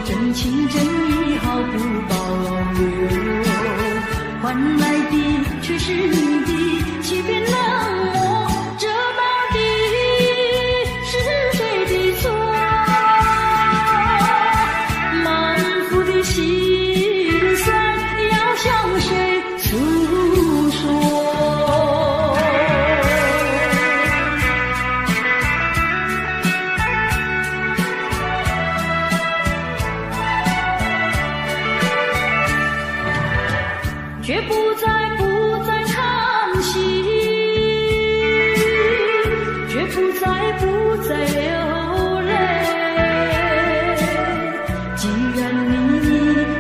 真情真意毫不保留，换来的却是你的欺骗冷漠，这到底是谁的错？满腹的心酸要向谁诉说？却不再叹息，却不再流泪。既然你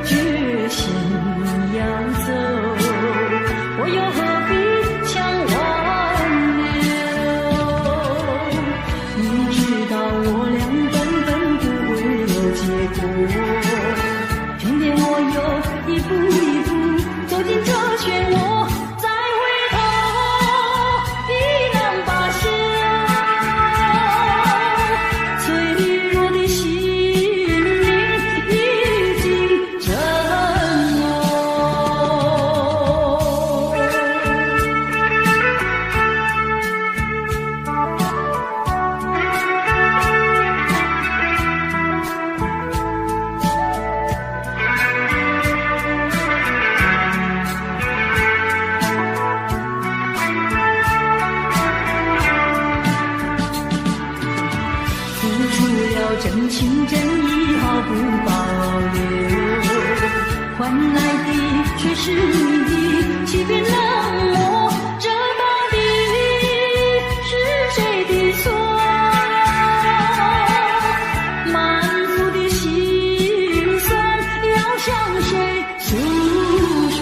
决心要走，我又何必强挽留？你知道我俩根本不会有结果，偏偏我又一步一步走进这漩涡，再回头已难罢休。脆弱的心灵已经沉默。真情真意毫不保留，换来的却是你的欺骗冷漠，这到底是谁的错？满腹的心酸要向谁诉说？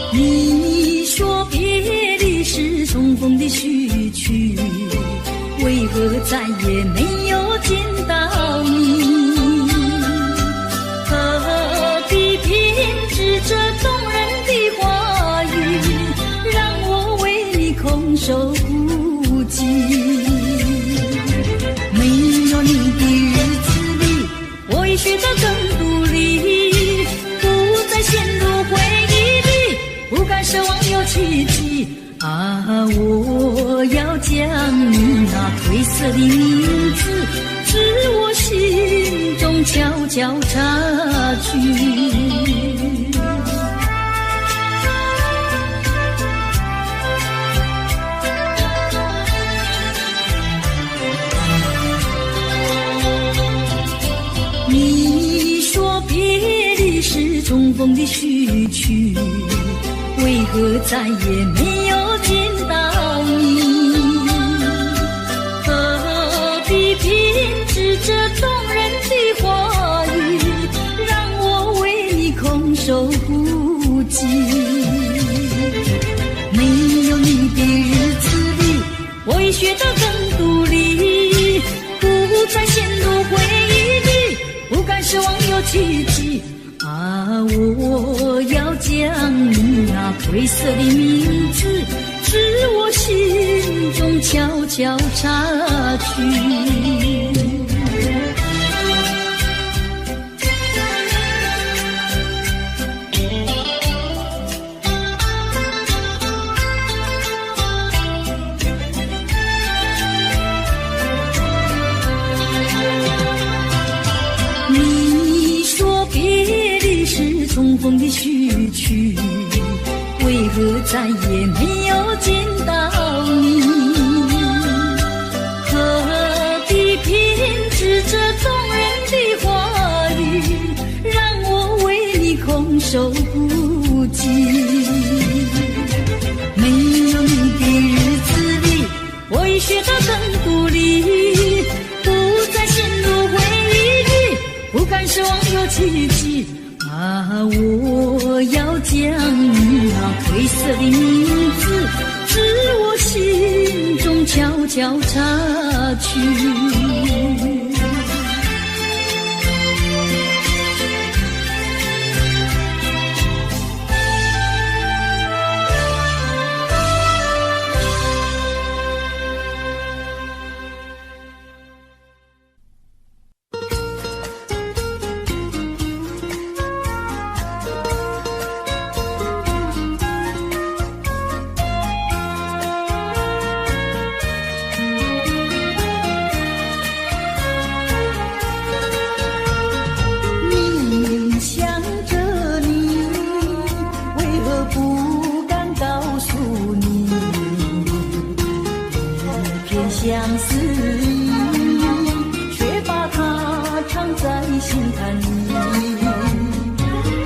你说别离是重逢的序曲，为何再也没有见到你？何必编织这动人的话语，让我为你空守孤寂？没有你的日子里，我已学得更独立，不再陷入回忆里，不敢奢望有奇迹啊！我要将你那褪色的名字，至我心中悄悄插去。你说别离是重逢的序曲，为何再也没有见到你？何必编织这动人的话语，让我为你空守孤寂？没有你的日子里，我已学得更独立，不再陷入回忆里，不敢奢望有奇迹啊！我要将你那褪色的名字，至我心中悄悄插去。重逢的序曲，为何再也没有见到你？何说奇迹啊！我要将那褪色的名字，自我心中悄悄擦去。相思意，却把它藏在心坎里。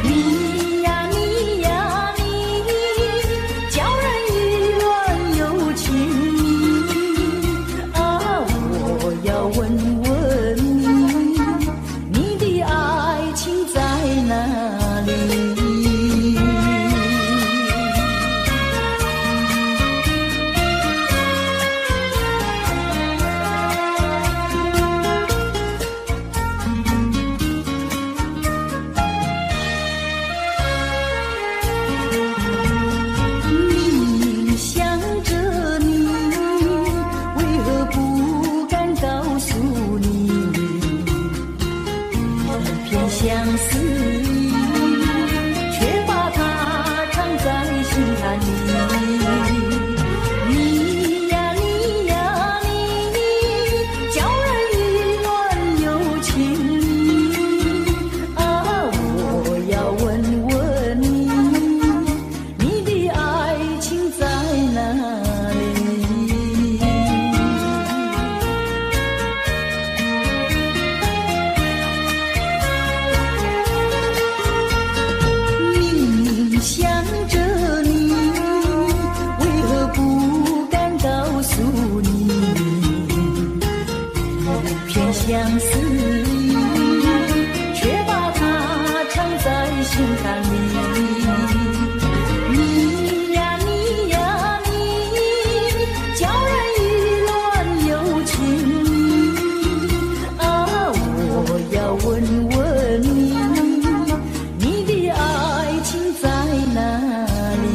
你呀你呀你，叫人意乱又情迷啊！我要问问你，你的爱情在哪里？相思意，却把它藏在心坎里。你呀你呀你，叫人意乱又情迷啊！我要问问你，你的爱情在哪里？想着你，为何不敢告诉你？片相思意，却把它藏在心坎里。你呀你呀你，叫人意乱又情迷啊！我要问问你，你的爱情在哪里？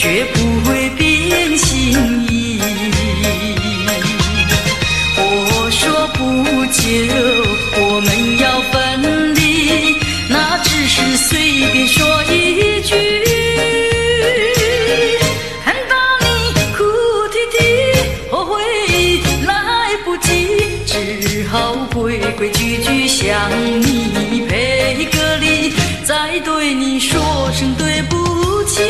绝不会变心意。我说不久我们要分离，那只是随便说一句，看到你哭啼啼，后悔来不及，只好规规矩矩向你赔个礼，再对你说声对不起。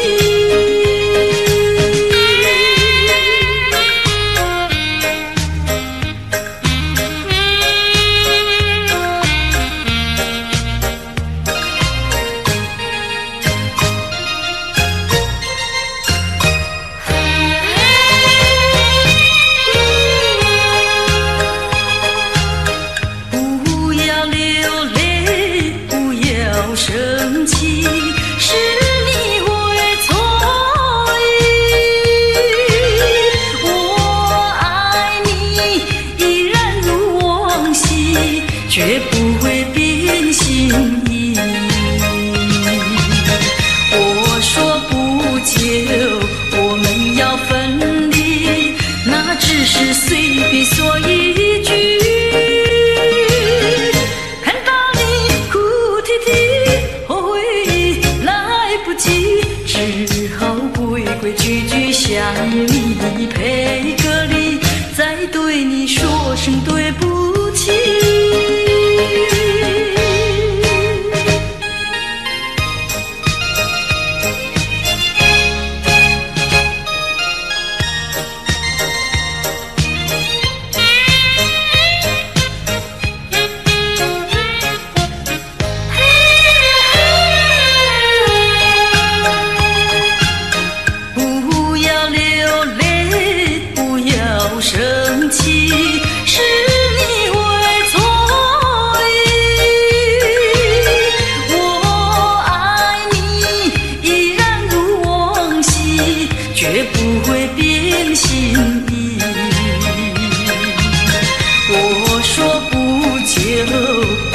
生气是你会错意，我爱你依然如往昔，绝不会变心意。我说不久我们要分离，那只是随便说一句，只好规规矩矩向你赔个礼，再对你说声对不起。生气是你会错意，我爱你依然如往昔，绝不会变心意。我说不久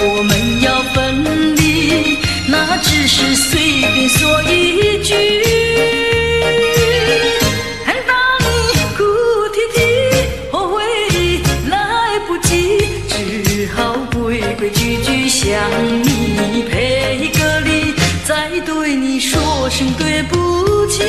我们要分离，那只是随便说一句，规规矩矩向你赔个礼，再对你说声对不起。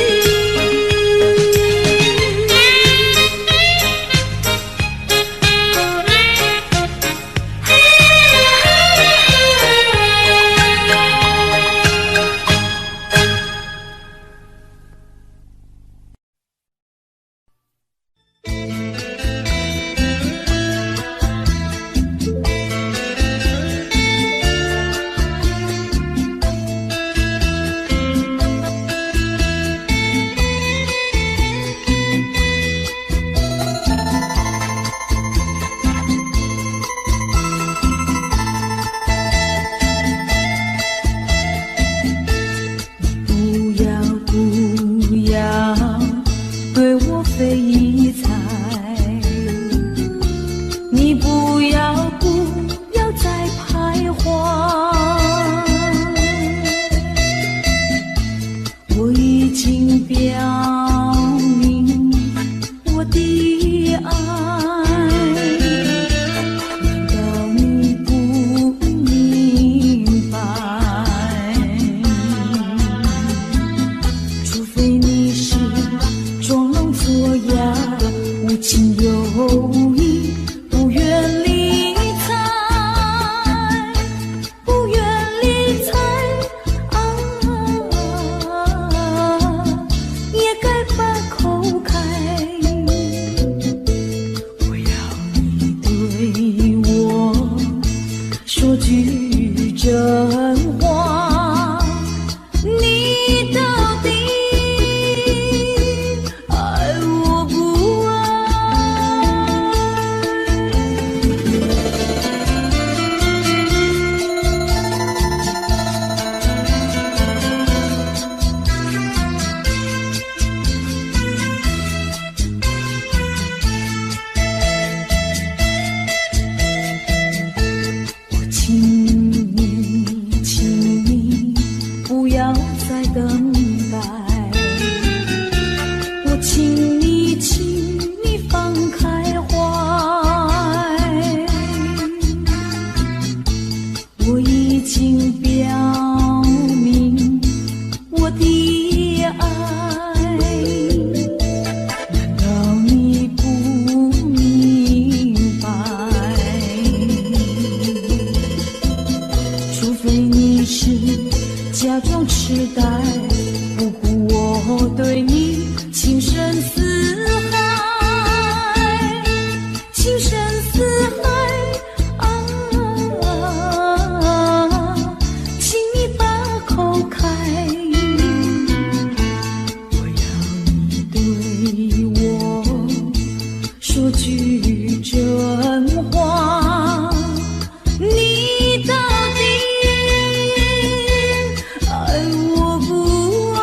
待，不顾我对你情深似海，情深似海啊，请你把口开，我要你对我说句真话，你到底爱我不爱？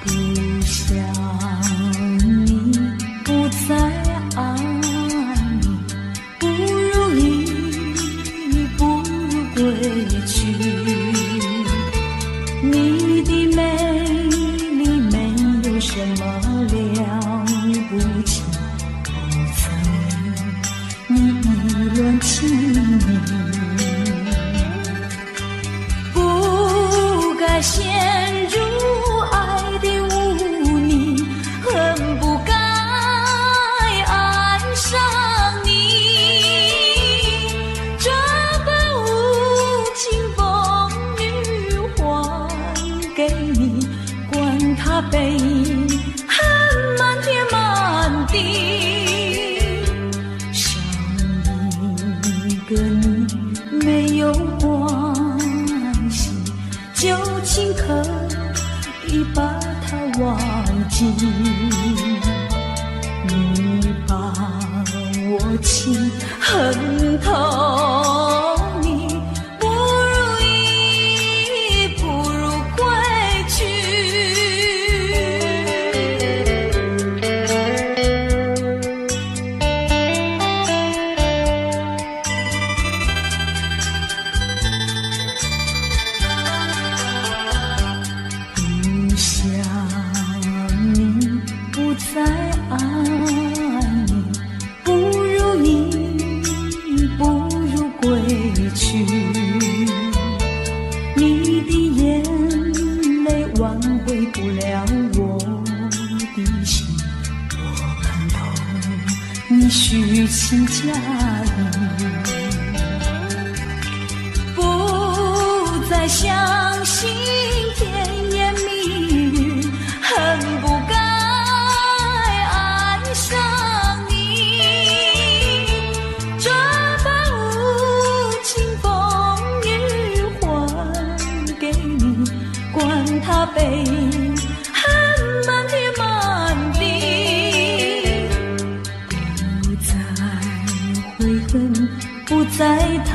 不想你，不再爱你，不如意，不如归去。你的美丽没有什么了不起，不曾你意乱情迷，不该陷入爱的污泥，恨不该爱上你，这般无情风雨还给你，管他悲恨满天满地，少一个你没有关系，就请可以把它忘记。你把我情恨透，你不如意，不如归去。不想你，不再爱你，不如意，不如归去。你的眼泪挽回不了我的心，我看透你虚情假意，不再相信甜言蜜语，恨不该爱上你，这般无情风雨还给你，管他悲恨满天满地，不再悔恨，不再叹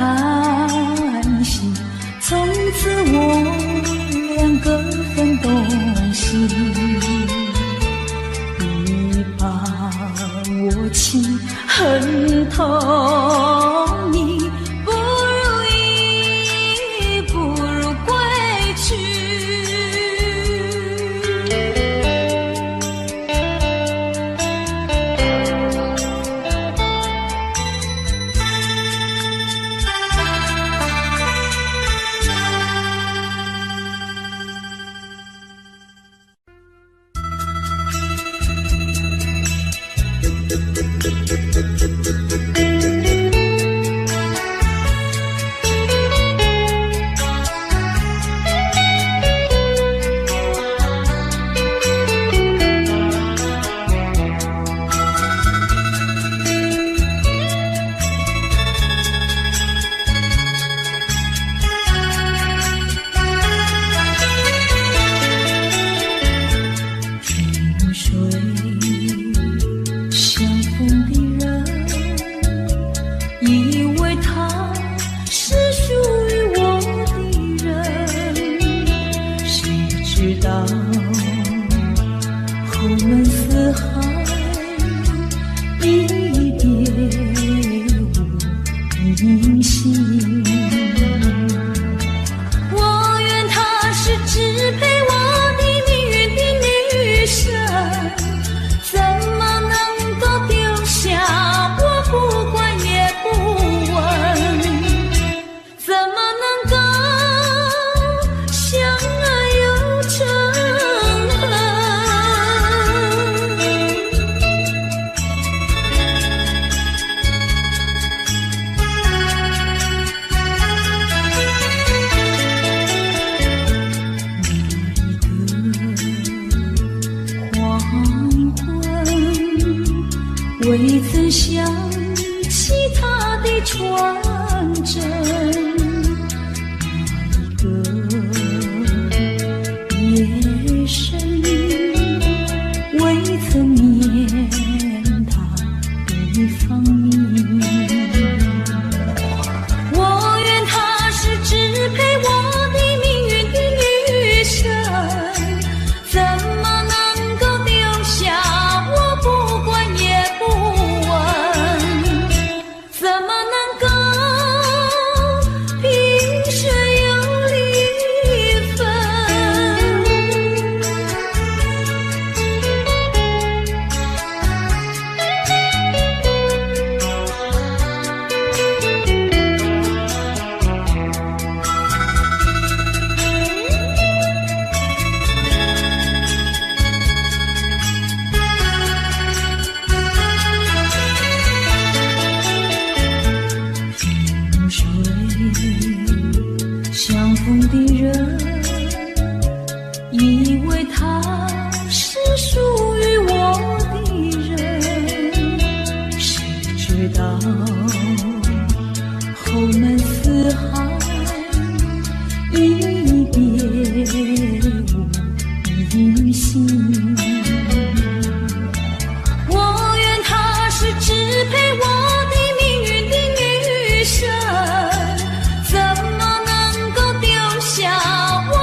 息，从此我俩各分东西。你把我情恨透，你不如意，不如归去。相逢的人，以为他是属于我的人，谁知道后门四海，一别无音信。我愿他是支配我的命运的女神，怎么能够丢下我？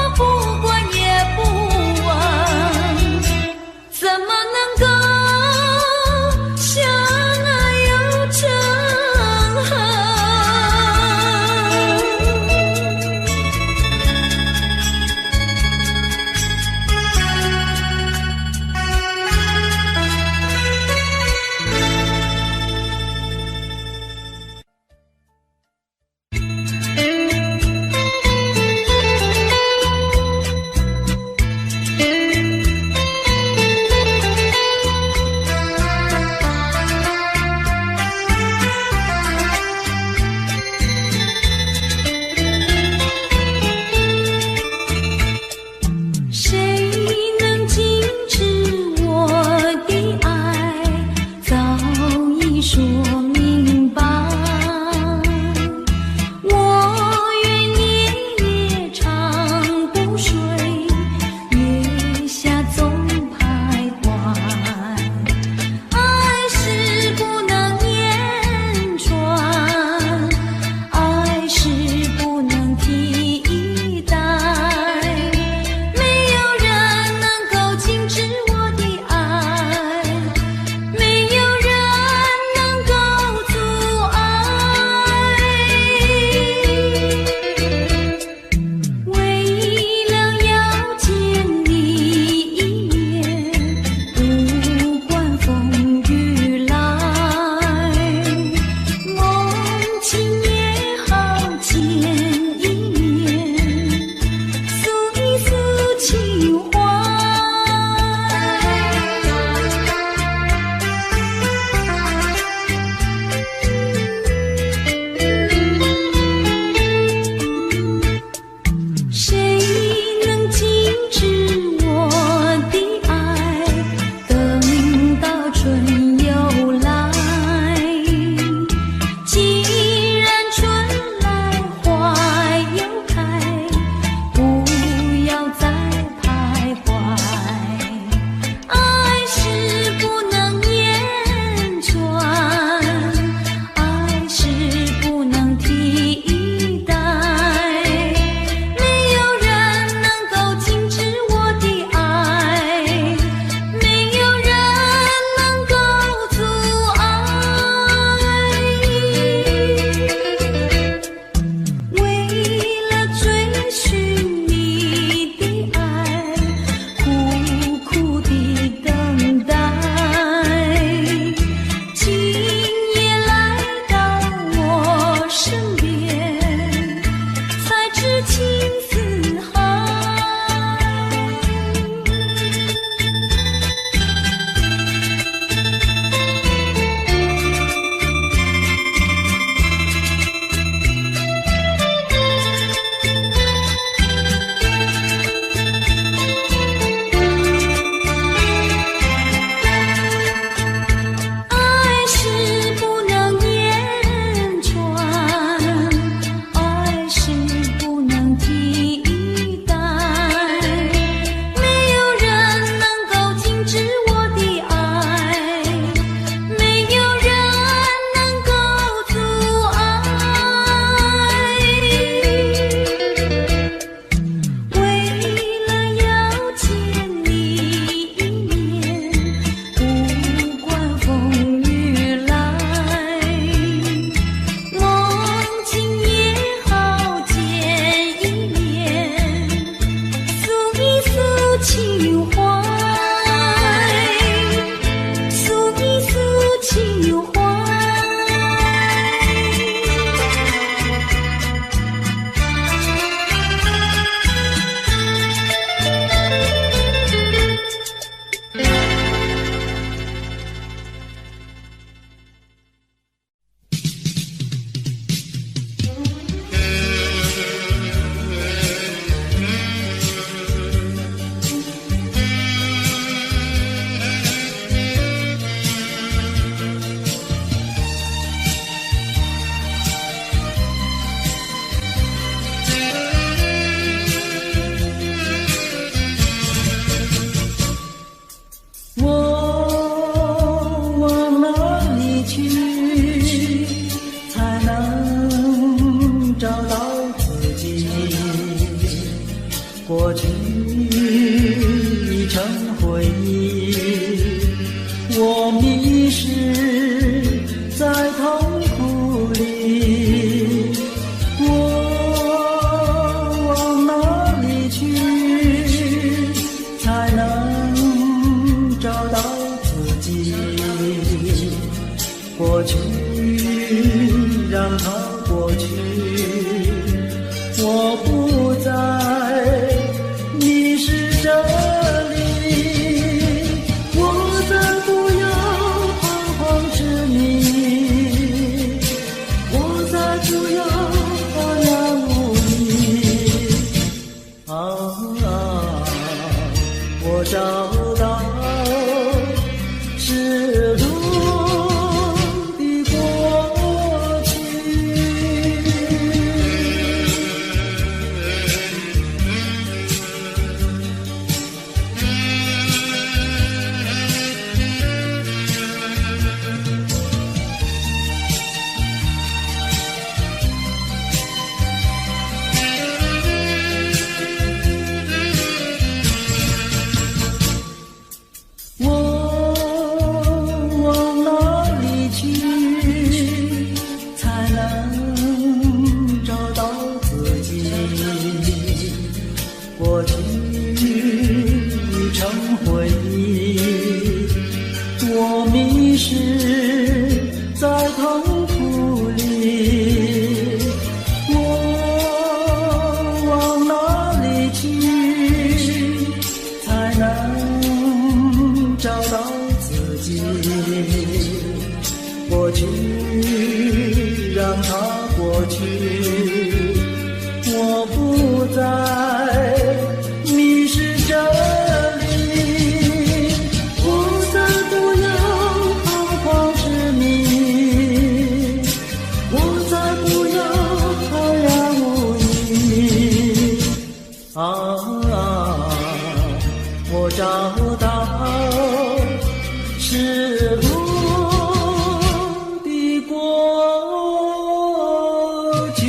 过去已成回忆，我迷失在痛苦里，我往哪里去才能找到自己？过去让它过去，我不再迷失这里，我再不要彷徨痴迷，我再不要茫然无依。我找到是路的过去。过去已成回忆，我迷失在痛苦里，我往哪里去才能找到自己？过去让它过去，我不再迷失这里，我再不要彷徨痴迷，我再不要茫然无依。我找到是路的过去。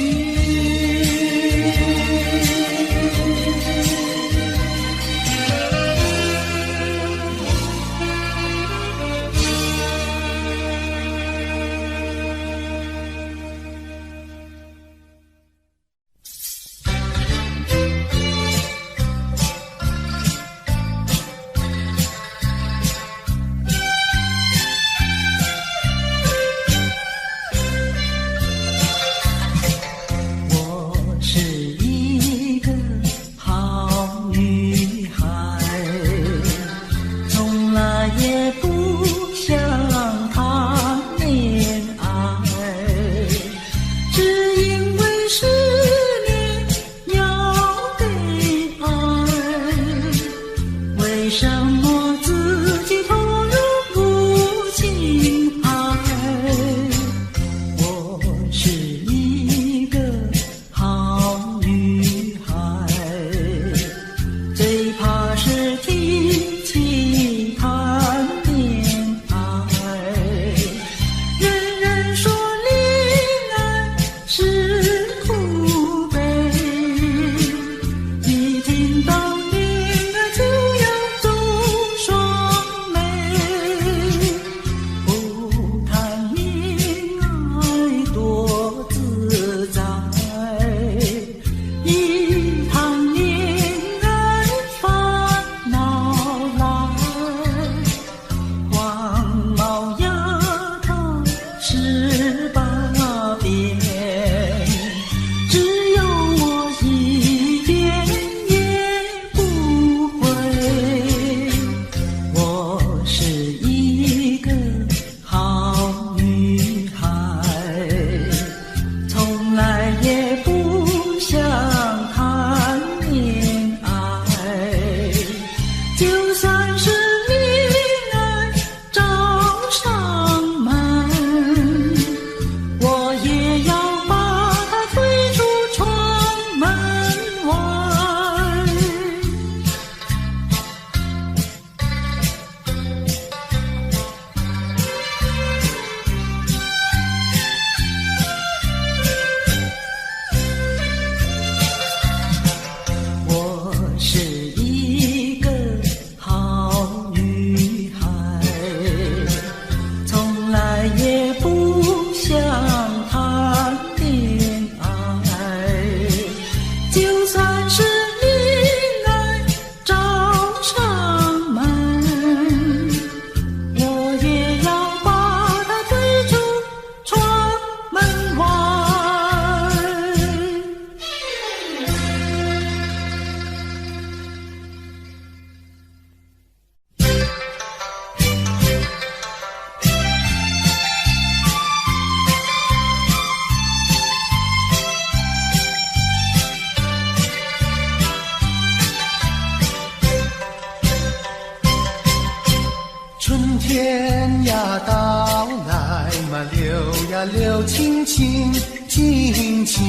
呀留青青青青，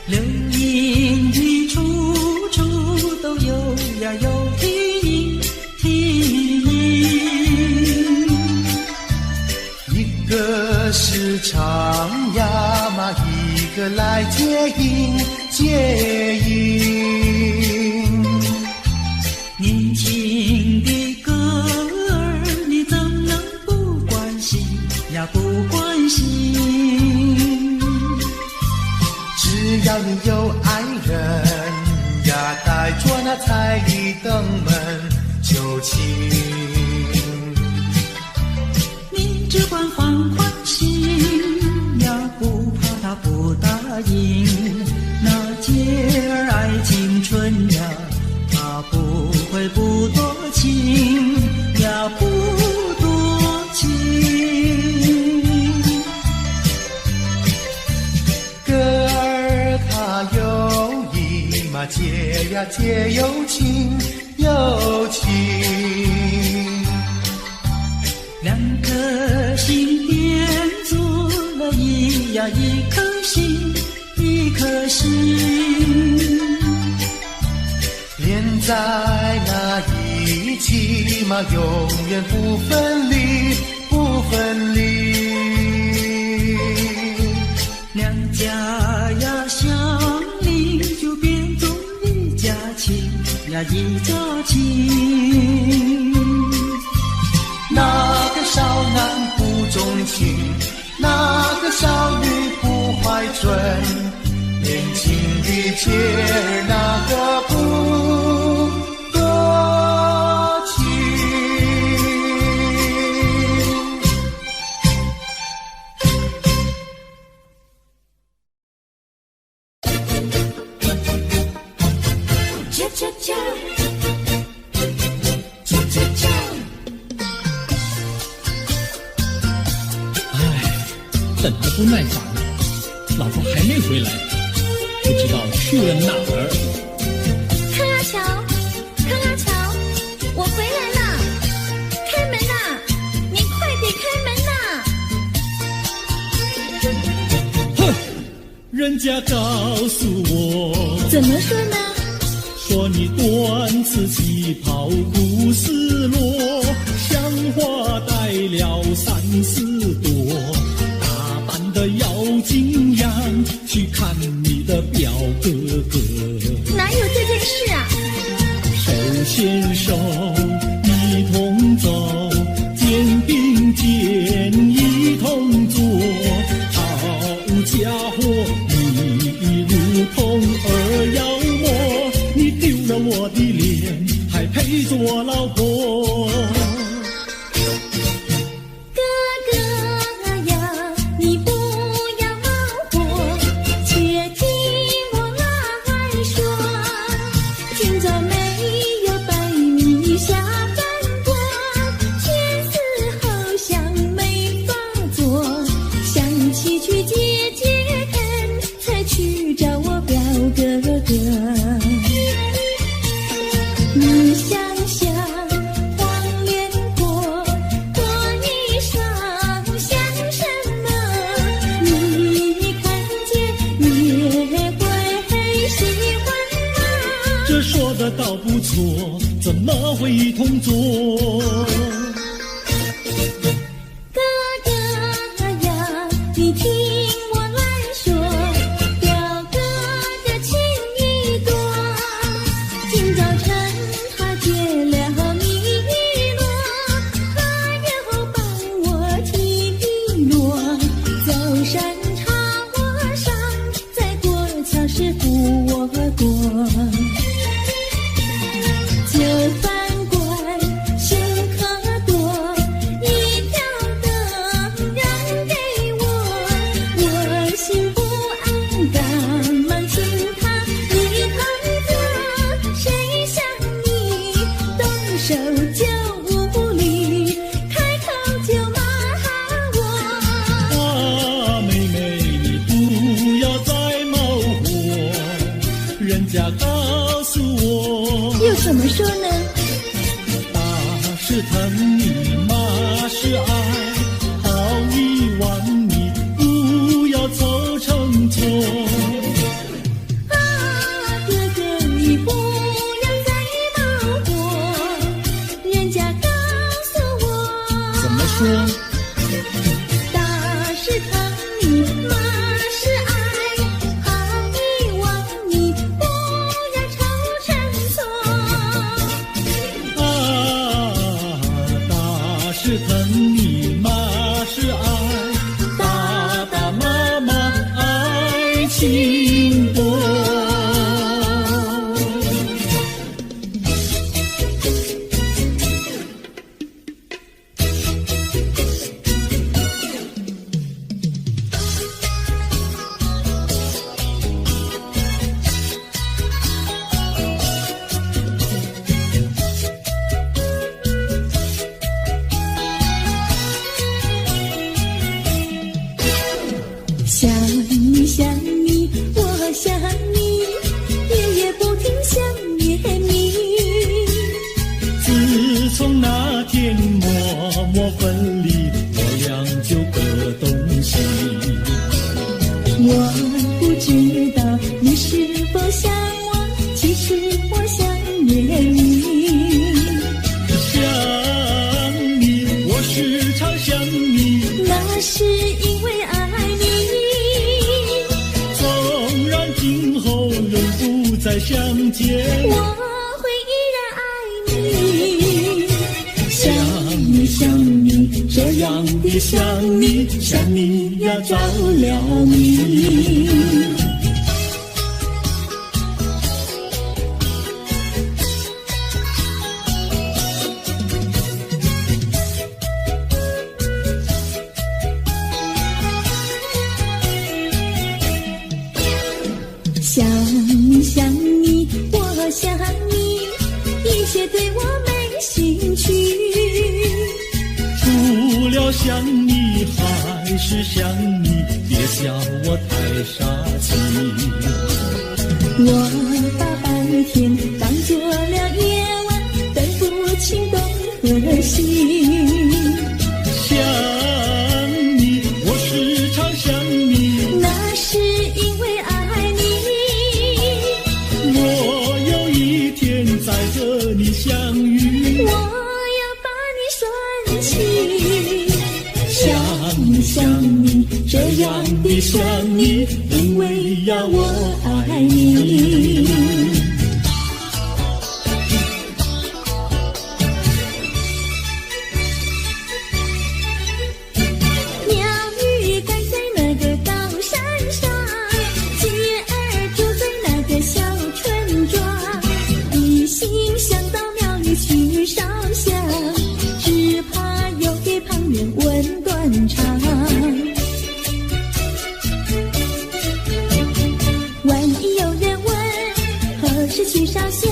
流萤的处处都有呀有啼啼，一个是唱呀嘛，一个来接应接应。年轻的歌儿，你怎能不关心呀不关心？只要你有爱人呀，带着那彩礼登门就亲。你只管放宽心呀，不怕他不答应。那姐儿爱青春呀，他不会不多情呀，不多情。歌儿它有意嘛，结呀结有情有情。两颗心变做了一颗心，一颗心。连在那一起嘛，永远不分离，不分离。两家呀相邻，就变作一家亲呀，一家亲。那个少男不钟情，那个少女不怀春，年轻的姐儿那个不多情。恰恰恰，恰恰恰。等得不耐烦了，老婆还没回来，不知道去了哪儿。康阿乔，康阿乔，我回来了，开门呐！你快点开门呐！哼，人家告诉我，怎么说呢？说你短次旗袍不丝落，像花戴了3、4朵，打扮得妖精样，去看你的表哥哥。哪有这件事啊？手牵手一同走，肩并肩一同坐，好家伙，你如同儿妖魔，你丢了我的脸，还配做老婆？哥哥呀，你不要恼火，且听我来说。今早没有白米下饭锅，天丝好像没法做，想起去解解恨，才去找我表哥哥。你想想黄连锅，锅衣裳像什么？你看见也会喜欢吗？这说的倒不错，怎么会一同做？哥哥呀，你听我来说，表哥的情意多。今早晨他接了米罗，他又帮我提璎珞，走山茶我上，再过桥是扶我过。就饭馆请客多，一条灯让给我，我心不安，赶忙请他一同坐。谁想你动手就无理，开口就骂我。啊，妹妹，你不要再冒火，人家告诉我，又怎么说呢？打是疼你，骂是爱，心动。想你想你，我想你，夜夜不停想念你。自从那天默默分离，我俩就各东西。我不知道你是否想我，其实我想念你。想你，我时常想你，那是因为爱你。纵然今后永不再相见，我会依然爱你。想你想你，这样的想你，想你呀着了迷。想你想你，我想你，一切对我没兴趣。除了想你还是想你，别笑我太傻气。我把白天当作了夜晚，分不清东和西。想你，我时常想你，那是因为爱你。我有一天再和你相遇，我要把你拴起。想你想你，这样的想你，因为呀我爱你。鸟语盖在那个高山上，鸡儿住在那个小村庄。一心想到庙里去烧香，只怕又给旁人问断肠。万一有人问何时去烧香，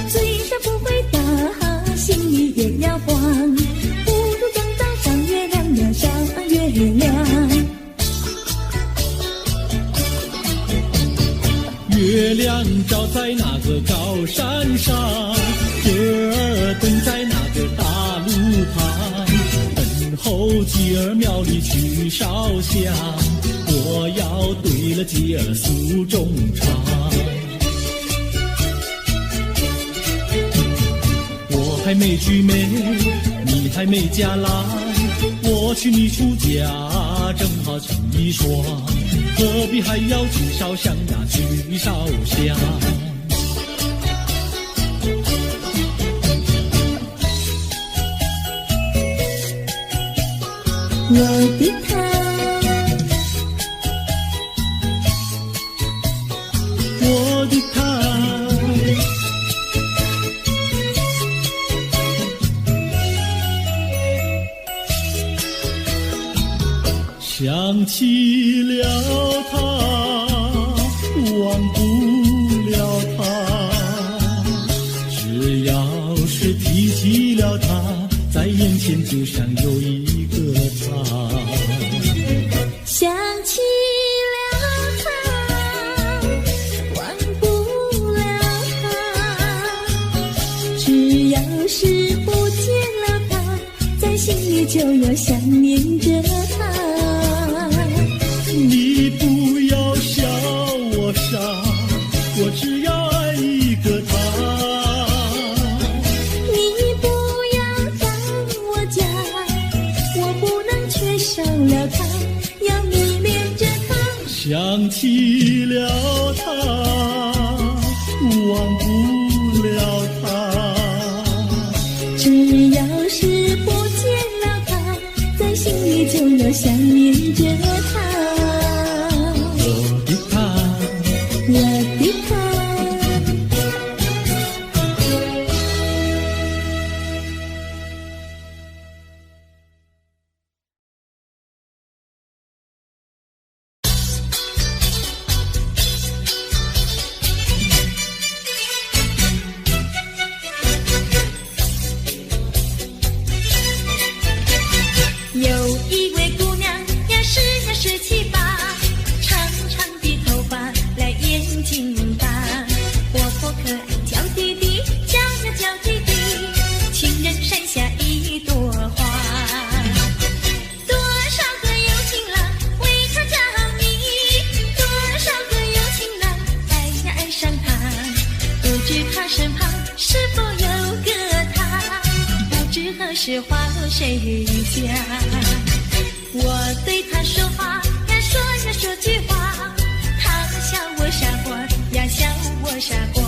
嘴上不回答，心里也要慌。不如等到上月亮呀上月亮。月亮照在那个高山上，gir儿蹲在那个大路旁，等候鸡儿庙里去烧香，我要对了鸡儿诉衷肠。我还没娶妹，你还没嫁来，我娶你出嫁，正好情意双，何必还要去烧香呀去烧香。我的他，我的他，想起了他，忘不了他，只要是提起了他，在眼前就像有一个他。想起了他，忘不了他，只要是不见了他，在心里就有想念着他。你不要笑我傻，我只要爱一个他。你不要当我假，我不能缺少了他，要迷恋着他。想起了他，忘不了他，只要是不见了他，在心里就有想念着他。我的他。身旁是否有个他？不知何时花落谁家？我对他说话呀，说句话，他笑我傻瓜呀，笑我傻瓜。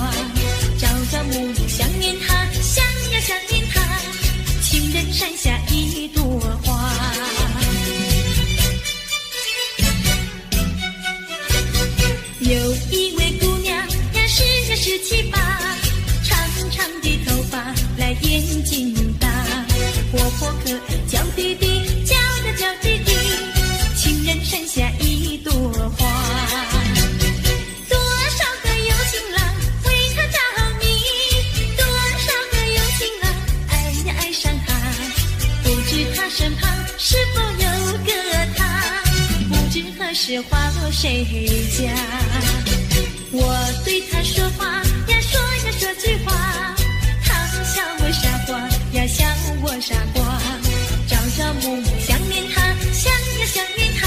朝朝暮暮想念他，想呀想念他，情人山下一朵花。有一位姑娘呀，17、8，长长的头发，来眼睛大，活泼可爱，娇滴滴，娇滴滴，情人山下一朵花。多少个有情郎为她着迷，多少个有情郎爱呀爱上她，不知她身旁是否有个他？不知何时花落谁家？我对他说话呀，说句话，他笑我傻瓜呀，笑我傻瓜。朝朝暮暮想念他，想呀想念他，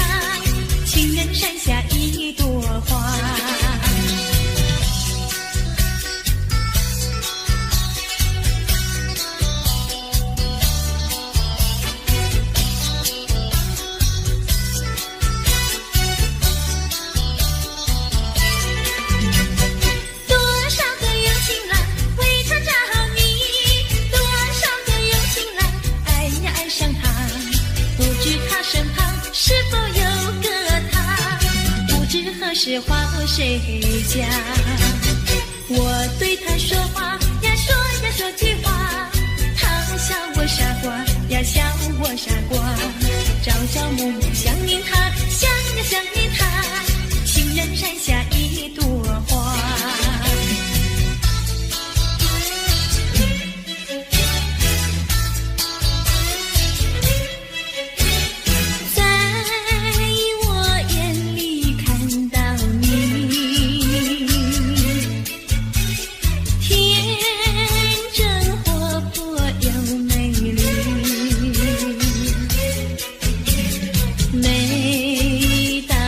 情人山下一朵花。是花落谁家？我对他说话呀，说句话，他笑我傻瓜呀，笑我傻瓜。朝朝暮暮想念他，想呀想念他，情人山下一朵花。每当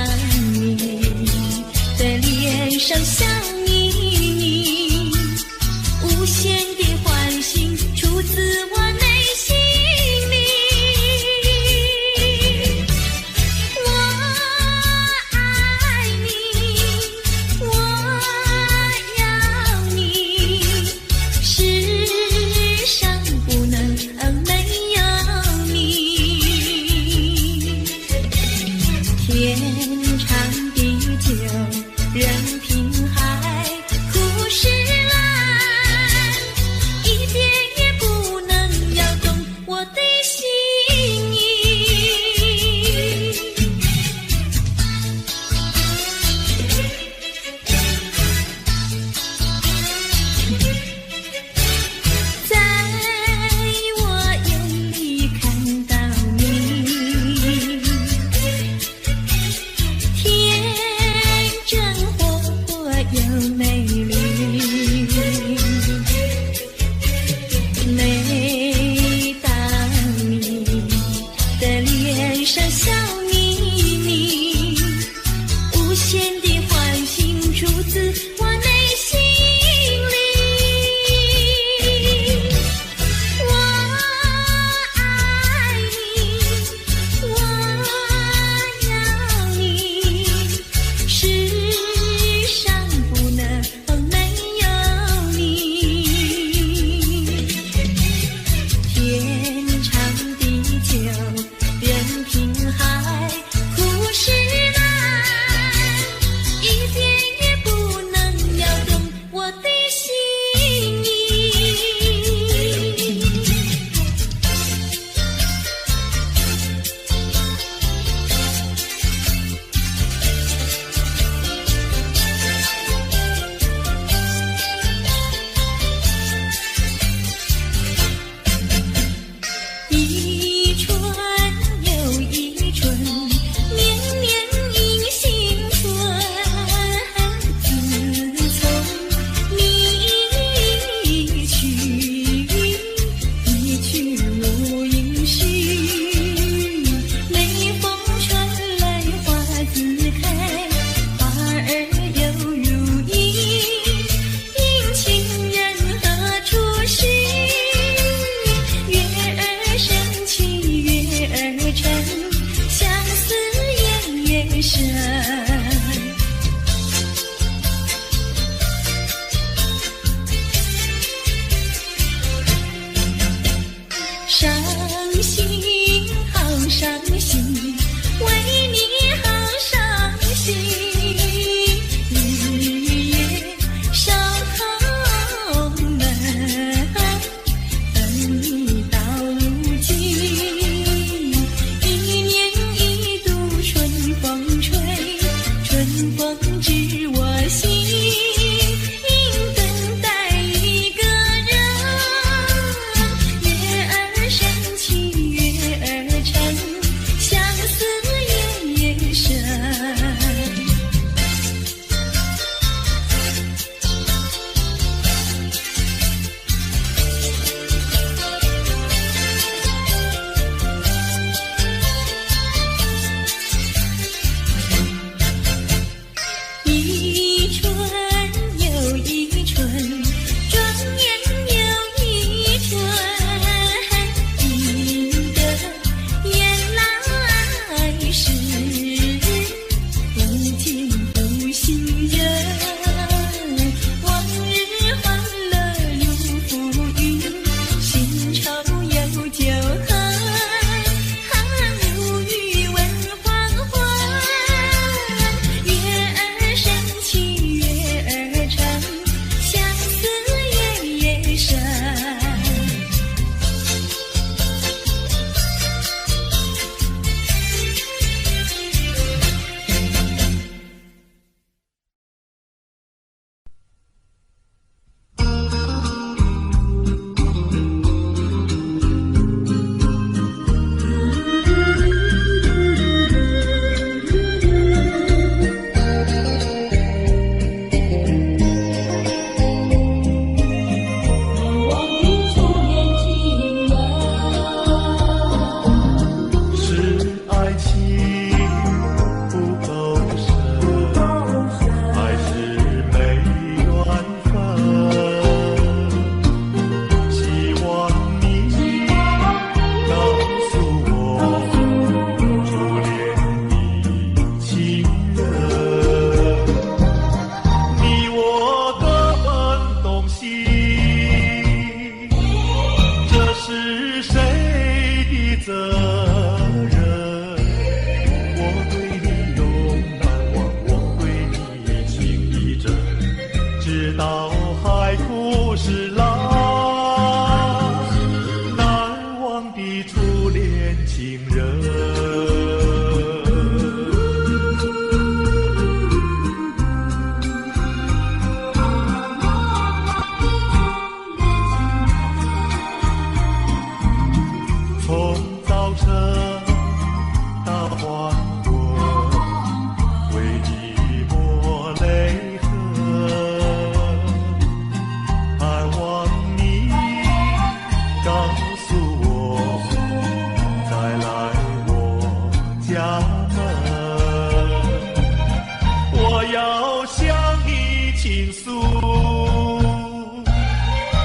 倾诉，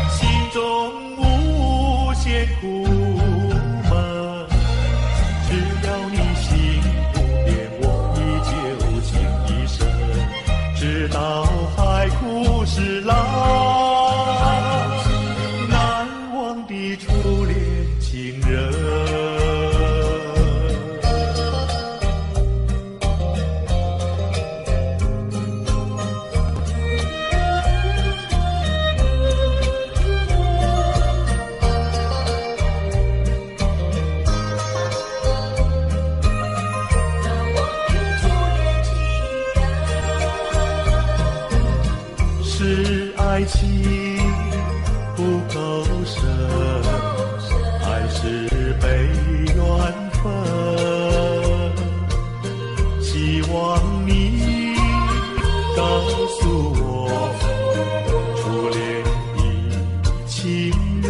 心中无限苦闷。只要你心不变，我依旧情一生，直到海枯石烂。难忘的初恋情人。是爱情不够深，还是被缘分？希望你告诉我，初恋的情人，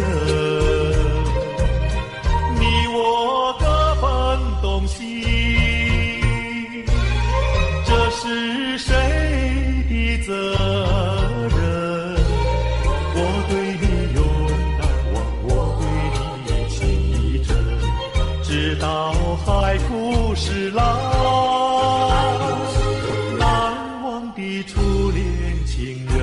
你我各分东西，这是谁的责任？我对你永难忘，我对你情意真，直到海枯石烂。难忘的初恋情人。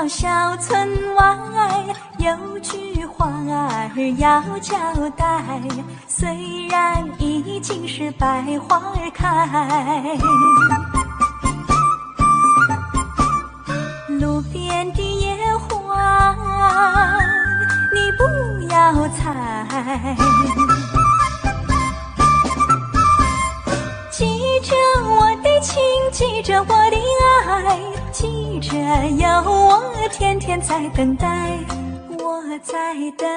小村外有句话儿要交代，虽然已经是百花儿开，路边的野花你不要采，记着我的情，记着我的爱，记着有我天天在等待，我在等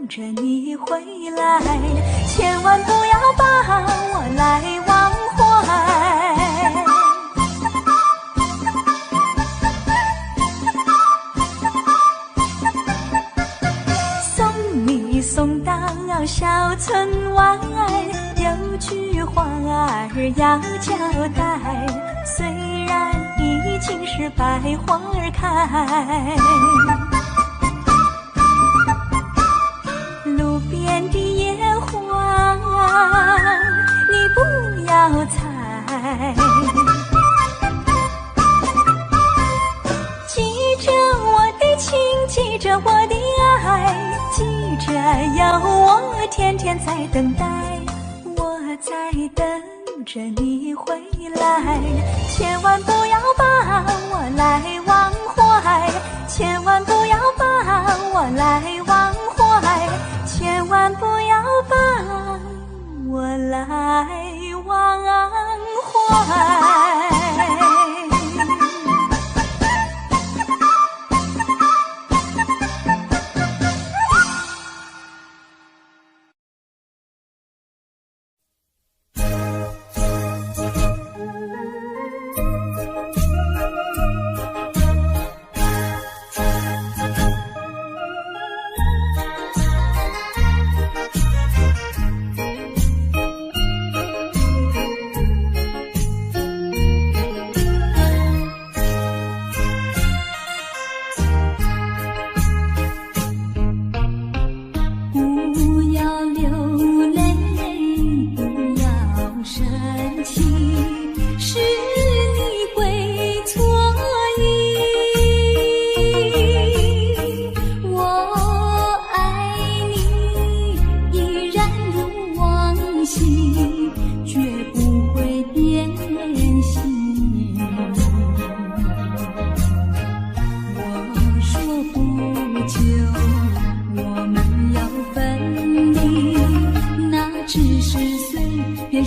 着你回来，千万不要把我来忘怀。送你送到小村外，有句话儿要交代，虽然已经是百花儿开，路边的野花你不要采，记着我的情，记着我的爱，记着有我天天在等待，我在等着你回来，千万不要把我来忘怀，千万不要把我来忘怀，千万不要把我来忘怀。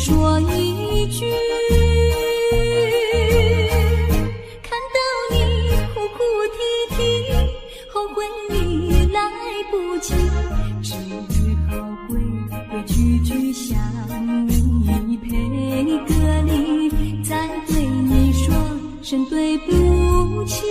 说一句，看到你哭哭啼啼，后悔已来不及，只好规规矩矩向你赔个礼，再对你说声对不起。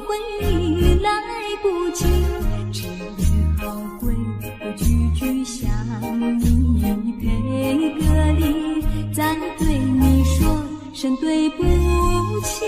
回忆来不及，只好回个句句想你，配个礼，再对你说声对不起。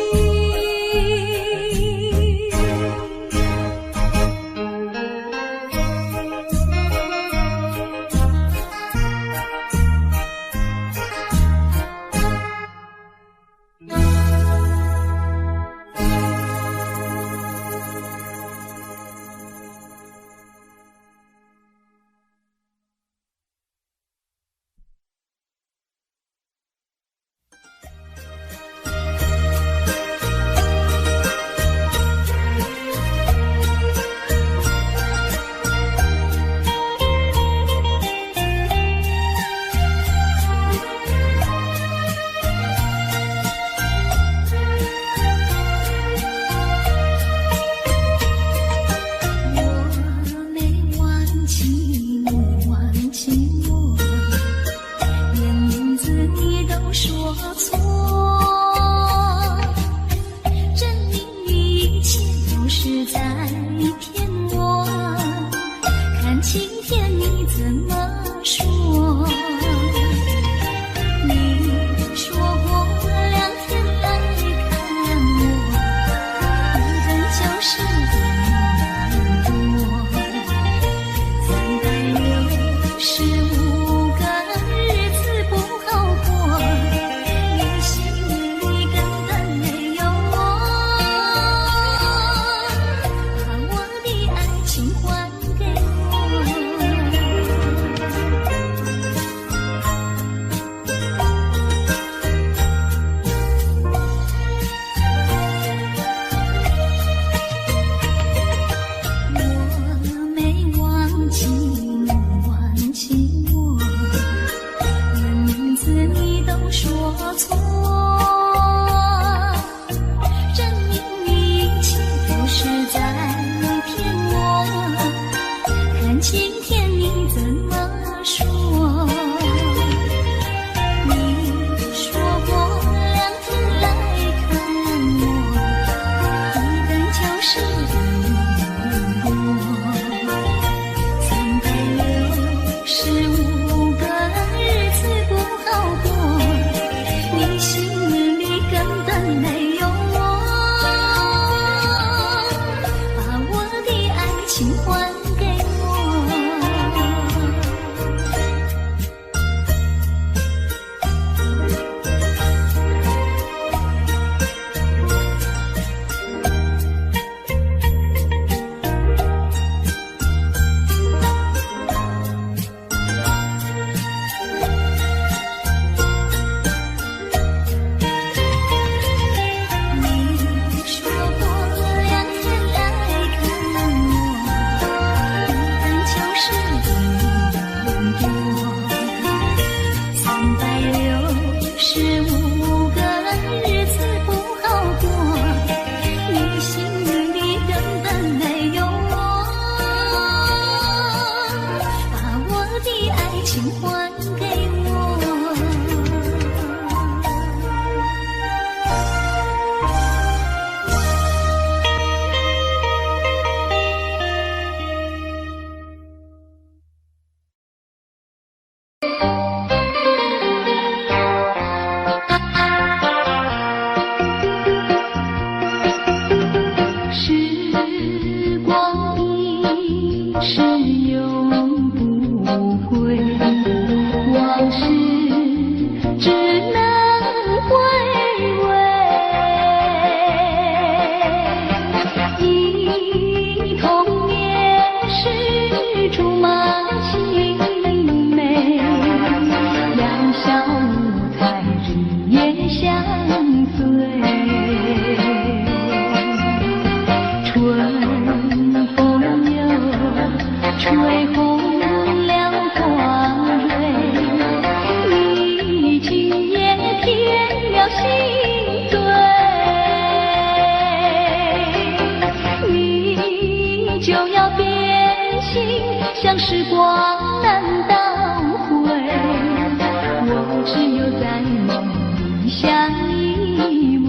时光难倒回，我只有在梦里相依偎。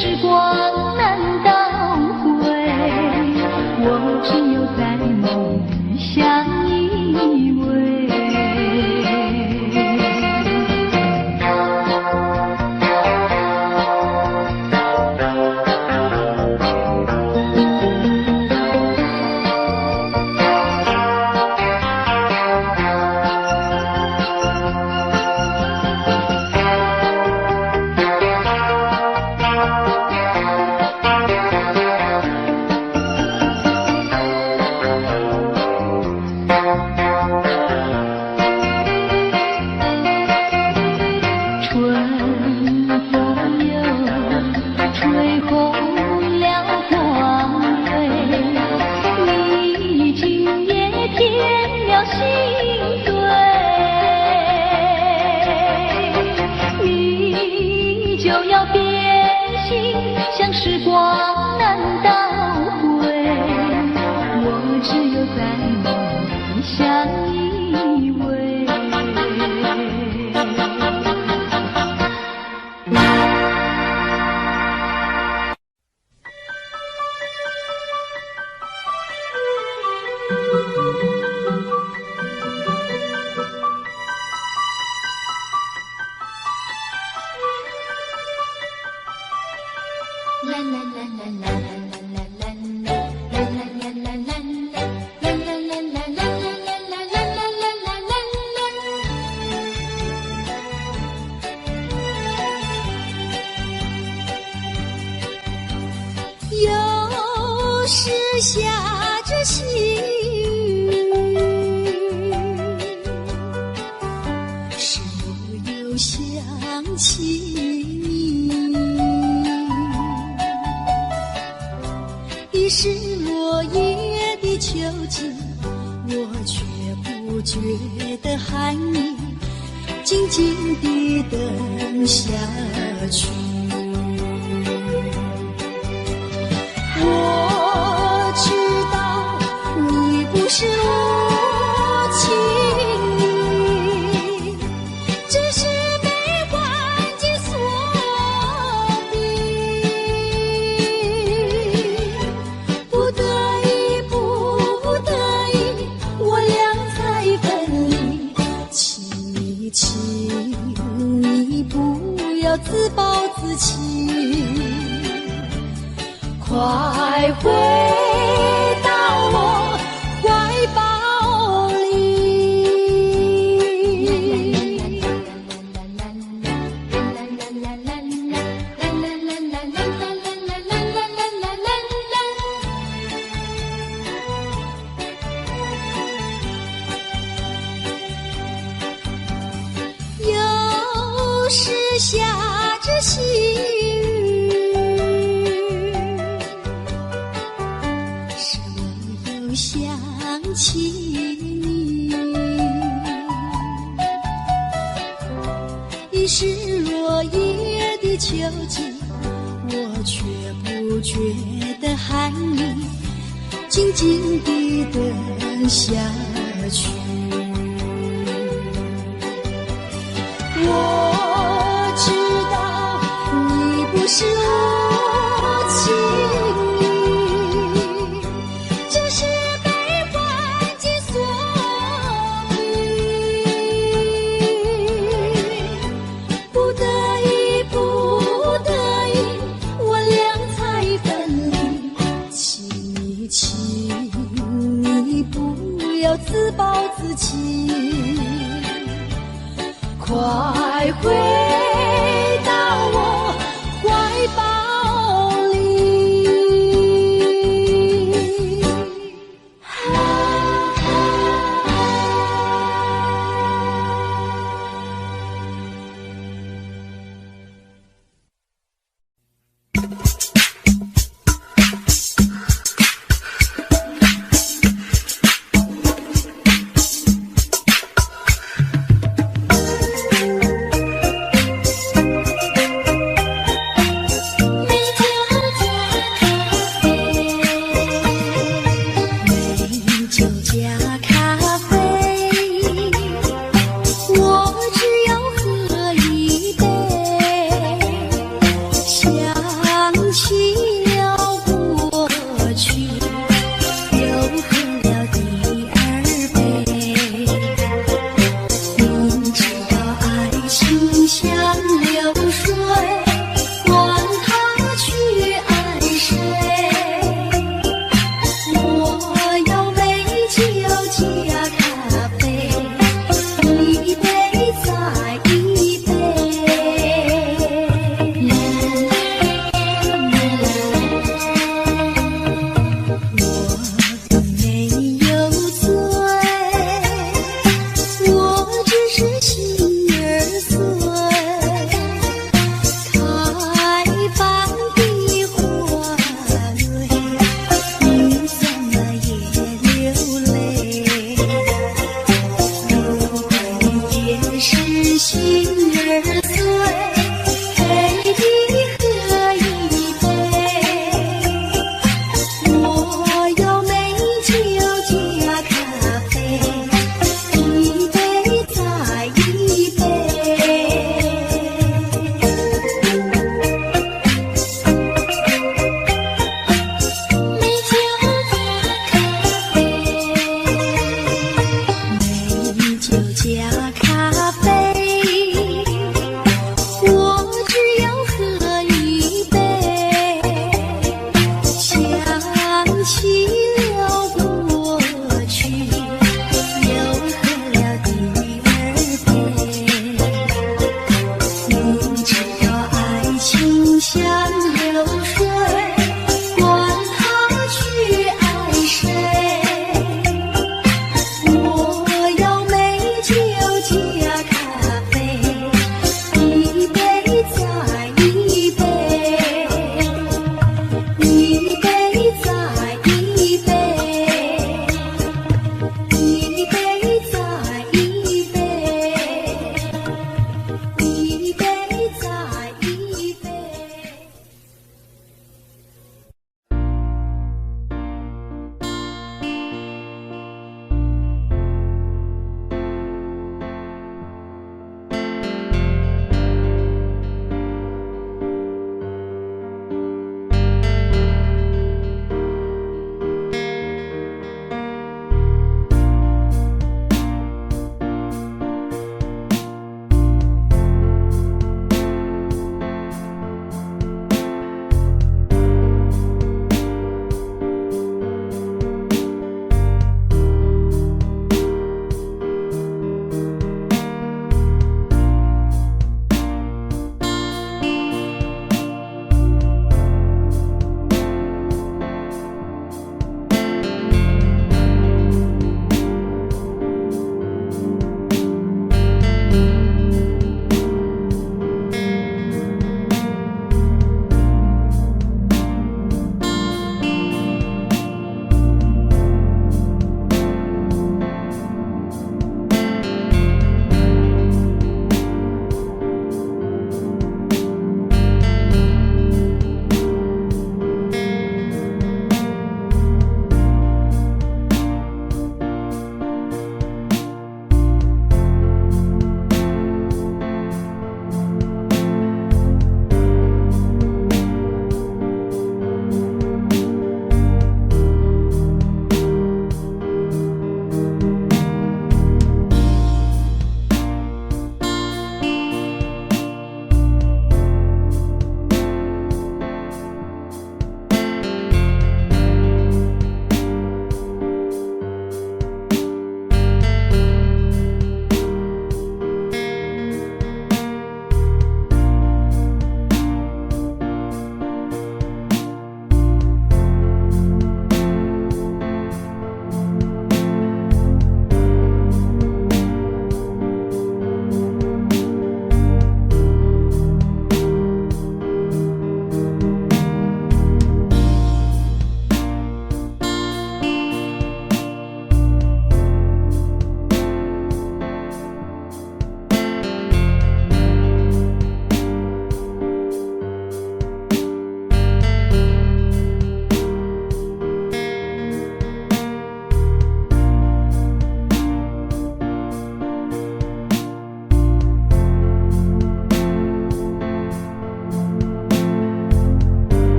时光难倒回，我只有在梦里相依偎。时光难倒回，我只有在梦里相依偎。有时下着细雨，是我又想起你，已是落叶的秋景，我却不觉得寒意，静静地等下去。我知道你不是无情意，只是被环境所逼，不得已，不得已，我俩才分离。请你，请你不要自暴自弃，快回到我怀抱里。有时下着细想起你，已是落叶的秋景，我却不觉得寒意，静静地等下去。我知道你不是无情意，只是自暴自